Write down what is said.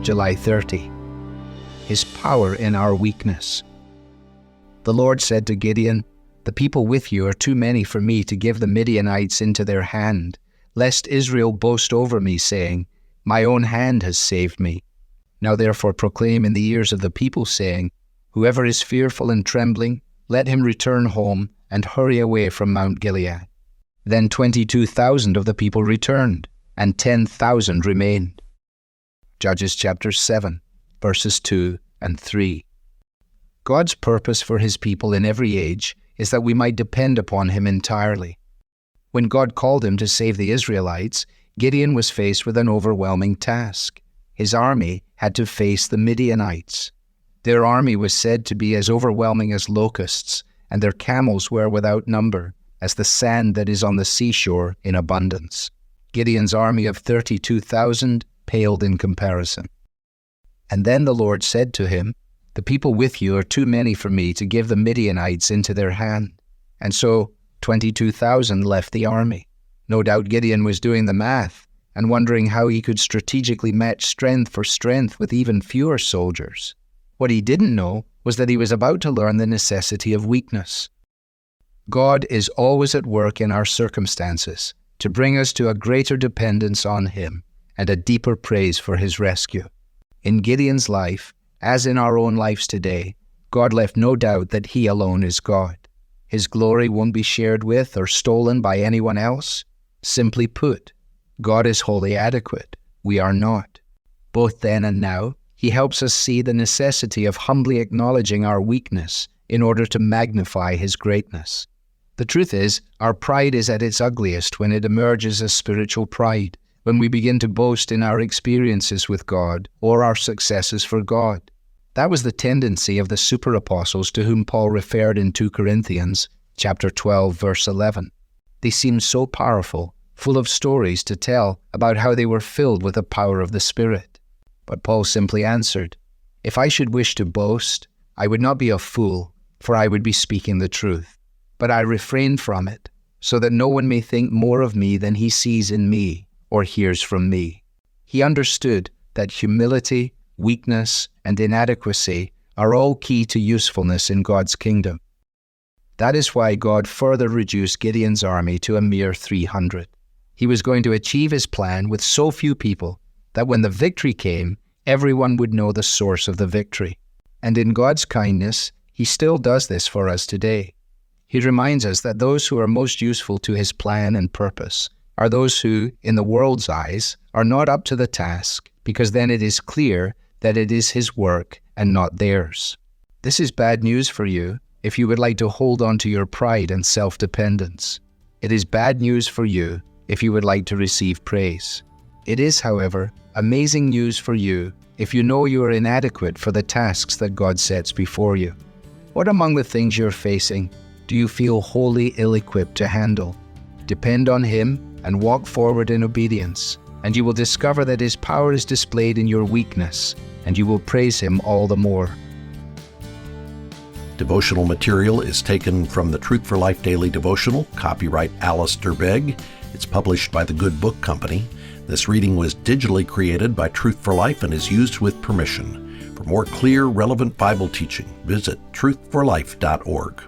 July 30. His power in our weakness. The Lord said to Gideon, "The people with you are too many for me to give the Midianites into their hand, lest Israel boast over me, saying, 'My own hand has saved me.' Now therefore proclaim in the ears of the people, saying, 'Whoever is fearful and trembling, let him return home and hurry away from Mount Gilead.'" Then 22,000 of the people returned, and 10,000 remained. Judges chapter 7, verses 2 and 3. God's purpose for his people in every age is that we might depend upon him entirely. When God called him to save the Israelites, Gideon was faced with an overwhelming task. His army had to face the Midianites. Their army was said to be as overwhelming as locusts, and their camels were without number, as the sand that is on the seashore in abundance. Gideon's army of 32,000 paled in comparison. And then the Lord said to him, "The people with you are too many for me to give the Midianites into their hand." And so 22,000 left the army. No doubt Gideon was doing the math and wondering how he could strategically match strength for strength with even fewer soldiers. What he didn't know was that he was about to learn the necessity of weakness. God is always at work in our circumstances to bring us to a greater dependence on him and a deeper praise for his rescue. In Gideon's life, as in our own lives today, God left no doubt that he alone is God. His glory won't be shared with or stolen by anyone else. Simply put, God is wholly adequate. We are not. Both then and now, he helps us see the necessity of humbly acknowledging our weakness in order to magnify his greatness. The truth is, our pride is at its ugliest when it emerges as spiritual pride, when we begin to boast in our experiences with God or our successes for God. That was the tendency of the super apostles to whom Paul referred in 2 Corinthians chapter 12, verse 11. They seemed so powerful, full of stories to tell about how they were filled with the power of the Spirit. But Paul simply answered, "If I should wish to boast, I would not be a fool, for I would be speaking the truth. But I refrain from it, so that no one may think more of me than he sees in me or hears from me." He understood that humility, weakness, and inadequacy are all key to usefulness in God's kingdom. That is why God further reduced Gideon's army to a mere 300. He was going to achieve his plan with so few people that when the victory came, everyone would know the source of the victory. And in God's kindness, he still does this for us today. He reminds us that those who are most useful to his plan and purpose are those who, in the world's eyes, are not up to the task, because then it is clear that it is his work and not theirs. This is bad news for you if you would like to hold on to your pride and self-dependence. It is bad news for you if you would like to receive praise. It is, however, amazing news for you if you know you are inadequate for the tasks that God sets before you. What among the things you're facing do you feel wholly ill-equipped to handle? Depend on him and walk forward in obedience, and you will discover that his power is displayed in your weakness, and you will praise him all the more. Devotional material is taken from the Truth for Life Daily Devotional, copyright Alistair Begg. It's published by the Good Book Company. This reading was digitally created by Truth for Life and is used with permission. For more clear, relevant Bible teaching, visit truthforlife.org.